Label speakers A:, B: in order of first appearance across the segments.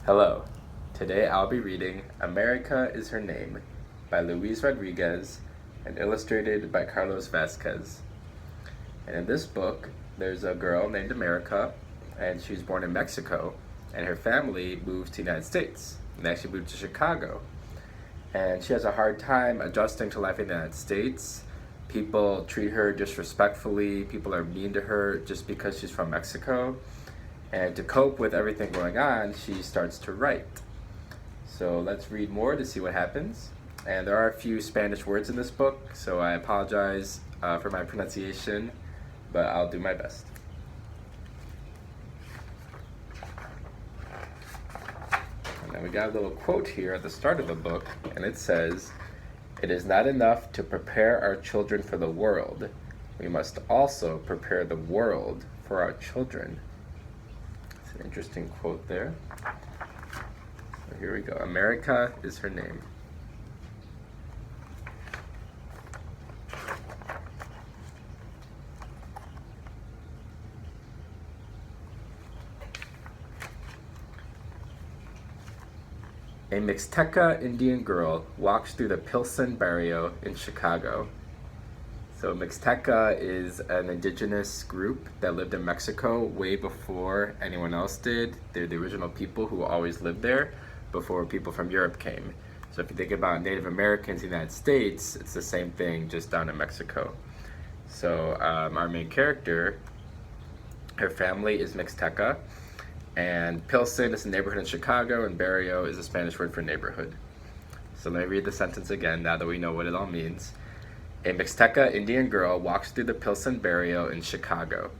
A: Hello. Today I'll be reading America is Her Name by Luis Rodriguez and illustrated by Carlos Vasquez. And in this book, there's a girl named America, and she was born in Mexico, and her family moved to the United States, and they actually moved to Chicago. And she has a hard time adjusting to life in the United States. People treat her disrespectfully, people are mean to her just because she's from Mexico. And to cope with everything going on, she starts to write. So let's read more to see what happens. And there are a few Spanish words in this book, so I apologize for my pronunciation, but I'll do my best. And then we got a little quote here at the start of the book, and it says, "It is not enough to prepare our children for the world. We must also prepare the world for our children." It's an interesting quote there. So here we go. America is her name. A Mixteca Indian girl walks through the Pilsen barrio in Chicago. So Mixteca is an indigenous group that lived in Mexico way before anyone else did. They're the original people who always lived there before people from Europe came. So if you think about Native Americans in the United States, it's the same thing, just down in Mexico. So our main character, her family is Mixteca, and Pilsen is a neighborhood in Chicago, and barrio is a Spanish word for neighborhood. So let me read the sentence again now that we know what it all means. A Mixteca Indian girl walks through the Pilsen barrio in Chicago.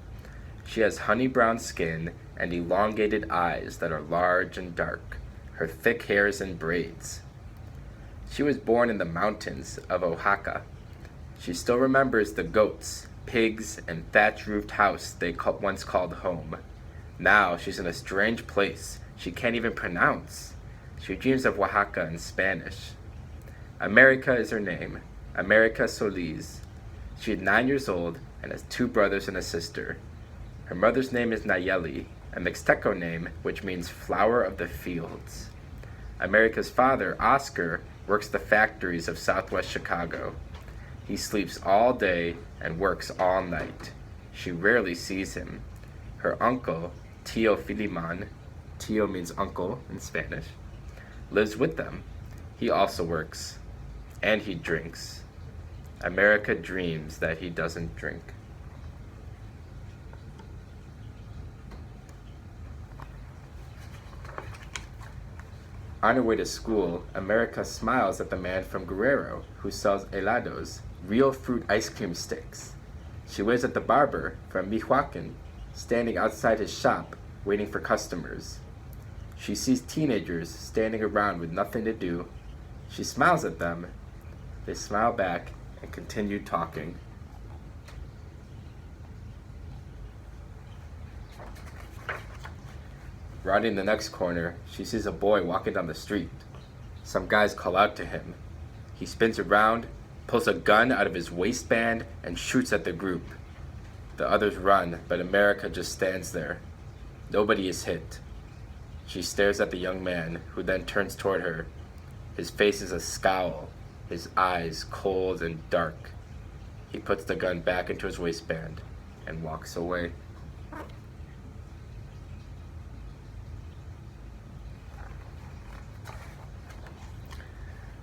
A: She has honey brown skin and elongated eyes that are large and dark. Her thick hair is in braids. She was born in the mountains of Oaxaca. She still remembers the goats, pigs, and thatch-roofed house they once called home. Now she's in a strange place she can't even pronounce. She dreams of Oaxaca in Spanish. America is her name. America Solis. She is 9 years old and has 2 brothers and a sister. Her mother's name is Nayeli, a Mixteco name which means flower of the fields. America's father, Oscar, works the factories of southwest Chicago. He sleeps all day and works all night. She rarely sees him. Her uncle, Tio Filiman, Tio means uncle in Spanish, lives with them. He also works, and he drinks. America dreams that he doesn't drink. On her way to school, America smiles at the man from Guerrero who sells helados, real fruit ice cream sticks. She waves at the barber from Michoacan, standing outside his shop, waiting for customers. She sees teenagers standing around with nothing to do. She smiles at them. They smile back and continue talking. Rounding the next corner, she sees a boy walking down the street. Some guys call out to him. He spins around, pulls a gun out of his waistband, and shoots at the group. The others run, but America just stands there. Nobody is hit. She stares at the young man, who then turns toward her. His face is a scowl, his eyes cold and dark. He puts the gun back into his waistband and walks away.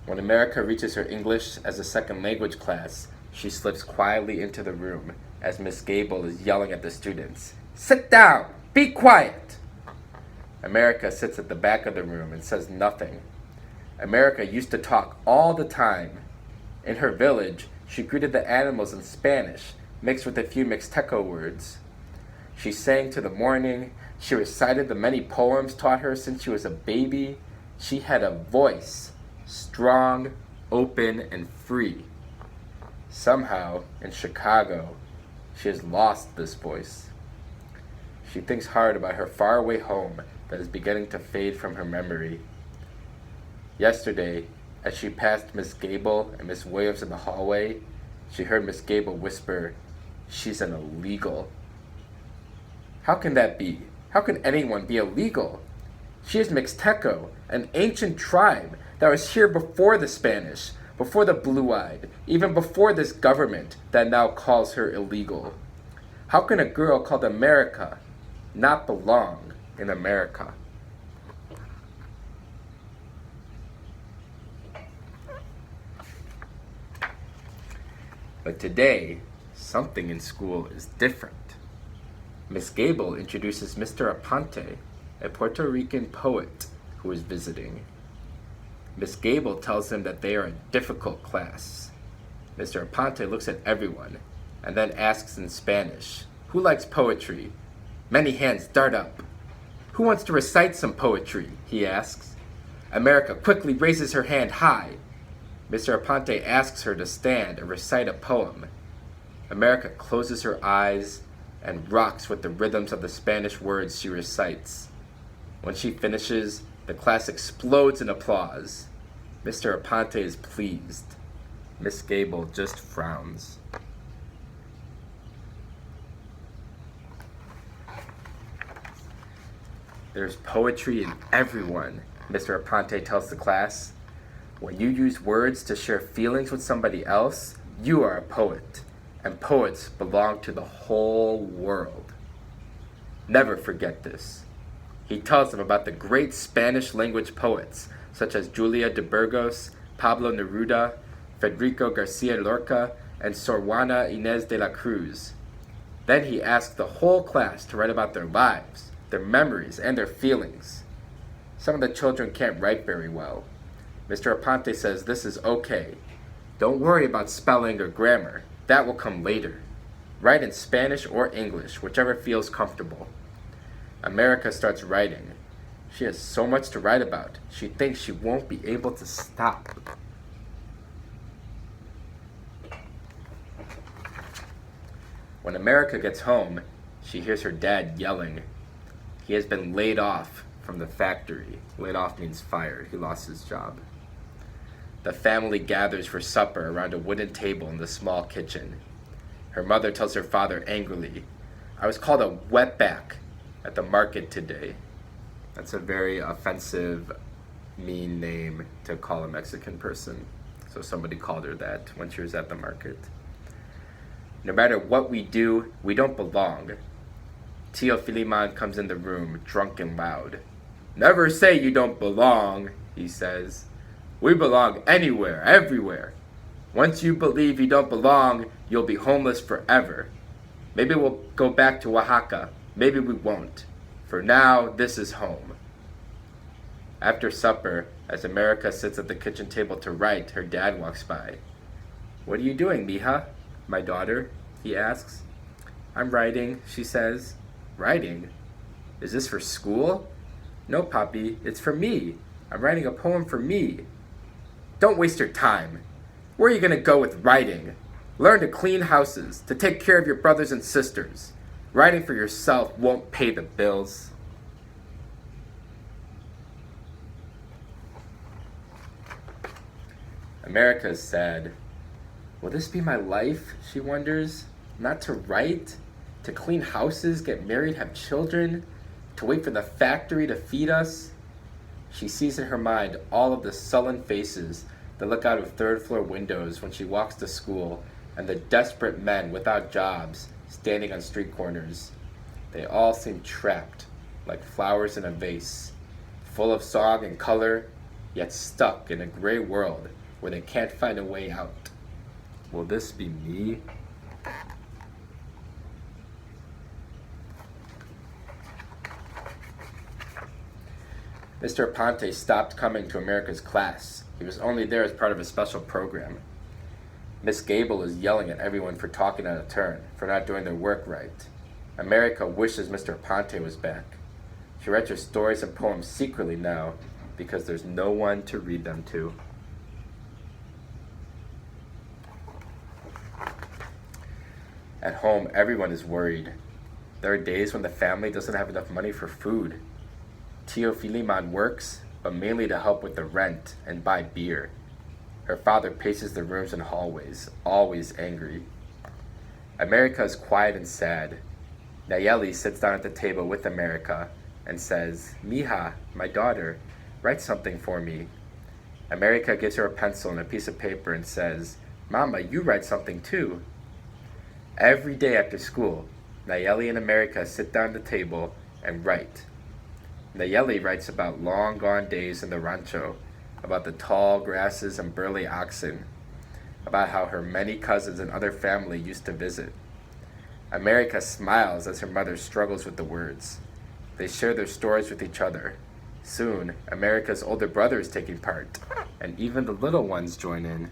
A: When America reaches her English as a second language class, she slips quietly into the room as Miss Gable is yelling at the students. "Sit down! Be quiet!" America sits at the back of the room and says nothing. America used to talk all the time. In her village, she greeted the animals in Spanish, mixed with a few Mixteco words. She sang to the morning. She recited the many poems taught her since she was a baby. She had a voice, strong, open, and free. Somehow, in Chicago, she has lost this voice. She thinks hard about her faraway home that is beginning to fade from her memory. Yesterday, as she passed Miss Gable and Miss Williams in the hallway, she heard Miss Gable whisper, "She's an illegal." How can that be? How can anyone be illegal? She is Mixteco, an ancient tribe that was here before the Spanish, before the blue-eyed, even before this government that now calls her illegal. How can a girl called America not belong in America? But today, something in school is different. Miss Gable introduces Mr. Aponte, a Puerto Rican poet who is visiting. Miss Gable tells him that they are a difficult class. Mr. Aponte looks at everyone and then asks in Spanish, "Who likes poetry?" Many hands dart up. "Who wants to recite some poetry?" he asks. America quickly raises her hand high. Mr. Aponte asks her to stand and recite a poem. America closes her eyes and rocks with the rhythms of the Spanish words she recites. When she finishes, the class explodes in applause. Mr. Aponte is pleased. Miss Gable just frowns. There's poetry in everyone, Mr. Aponte tells the class. When you use words to share feelings with somebody else, you are a poet, and poets belong to the whole world. Never forget this. He tells them about the great Spanish language poets, such as Julia de Burgos, Pablo Neruda, Federico Garcia Lorca, and Sor Juana Inés de la Cruz. Then he asks the whole class to write about their lives, their memories, and their feelings. Some of the children can't write very well. Mr. Aponte says this is okay. Don't worry about spelling or grammar. That will come later. Write in Spanish or English, whichever feels comfortable. America starts writing. She has so much to write about. She thinks she won't be able to stop. When America gets home, she hears her dad yelling. He has been laid off from the factory. Laid off means fired. He lost his job. The family gathers for supper around a wooden table in the small kitchen. Her mother tells her father angrily, "I was called a wetback at the market today." That's a very offensive, mean name to call a Mexican person. So somebody called her that when she was at the market. No matter what we do, we don't belong. Tio Filiman comes in the room, drunk and loud. "Never say you don't belong," he says. "We belong anywhere, everywhere. Once you believe you don't belong, you'll be homeless forever. Maybe we'll go back to Oaxaca. Maybe we won't. For now, this is home." After supper, as America sits at the kitchen table to write, her dad walks by. "What are you doing, mija?" "My daughter," he asks. "I'm writing," she says. "Writing? Is this for school?" "No, Papi, it's for me. I'm writing a poem for me." "Don't waste your time. Where are you going to go with writing? Learn to clean houses, to take care of your brothers and sisters. Writing for yourself won't pay the bills." America is sad. Will this be my life, she wonders? Not to write, to clean houses, get married, have children, to wait for the factory to feed us? She sees in her mind all of the sullen faces that look out of third-floor windows when she walks to school, and the desperate men without jobs standing on street corners. They all seem trapped, like flowers in a vase, full of song and color, yet stuck in a gray world where they can't find a way out. Will this be me? Mr. Ponte stopped coming to America's class. He was only there as part of a special program. Miss Gable is yelling at everyone for talking out of turn, for not doing their work right. America wishes Mr. Ponte was back. She writes her stories and poems secretly now because there's no one to read them to. At home, everyone is worried. There are days when the family doesn't have enough money for food. Tio Filiman works, but mainly to help with the rent and buy beer. Her father paces the rooms and hallways, always angry. America is quiet and sad. Nayeli sits down at the table with America, and says, "Mija, my daughter, write something for me." America gives her a pencil and a piece of paper and says, "Mama, you write something too." Every day after school, Nayeli and America sit down at the table and write. Nayeli writes about long gone days in the rancho, about the tall grasses and burly oxen, about how her many cousins and other family used to visit. America smiles as her mother struggles with the words. They share their stories with each other. Soon, America's older brother is taking part, and even the little ones join in.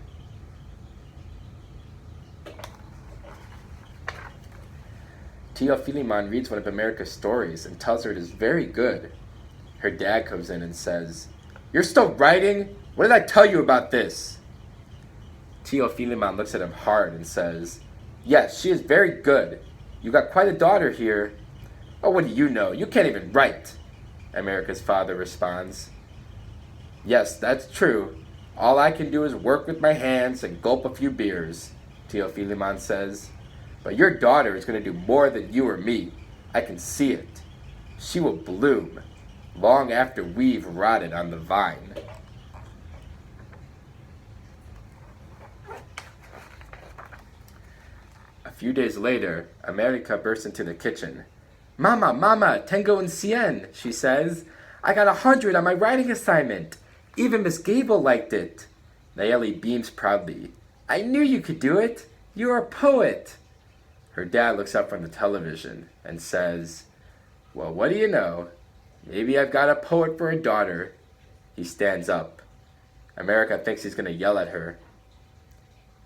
A: Tio Filiman reads one of America's stories and tells her it is very good. Her dad comes in and says, "You're still writing? What did I tell you about this?" Tio Filiman looks at him hard and says, "Yes, she is very good. You got quite a daughter here." "Oh, what do you know? You can't even write," America's father responds. "Yes, that's true. All I can do is work with my hands and gulp a few beers," Tio Filiman says. "But your daughter is going to do more than you or me. I can see it. She will bloom long after we've rotted on the vine." A few days later, America bursts into the kitchen. "Mama, Mama, tengo un cien," she says. "I got 100 on my writing assignment. Even Miss Gable liked it." Nayeli beams proudly. "I knew you could do it. You're a poet." Her dad looks up from the television and says, "Well, what do you know? Maybe I've got a poet for a daughter." He stands up. America thinks he's going to yell at her.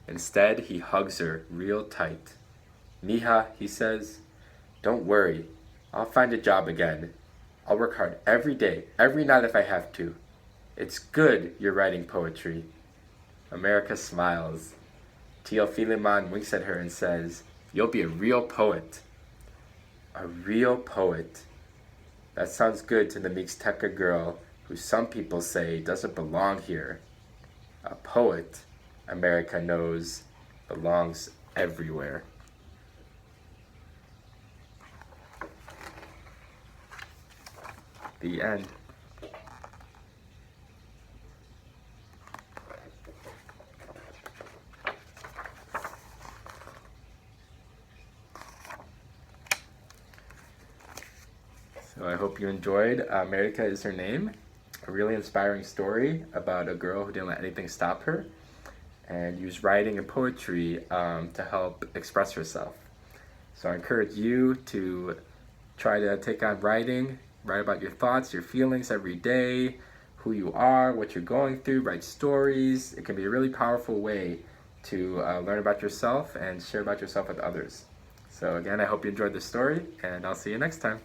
A: Instead, he hugs her real tight. "Mija," he says, "don't worry. I'll find a job again. I'll work hard every day, every night if I have to. It's good you're writing poetry." America smiles. Tio Filiman winks at her and says, "You'll be a real poet." A real poet. That sounds good to the Mixteca girl who some people say doesn't belong here. A poet, America knows, belongs everywhere. The end. So I hope you enjoyed America is Her Name, a really inspiring story about a girl who didn't let anything stop her and used writing and poetry to help express herself. So I encourage you to try to take on writing, write about your thoughts, your feelings every day, who you are, what you're going through, write stories. It can be a really powerful way to learn about yourself and share about yourself with others. So again, I hope you enjoyed this story, and I'll see you next time.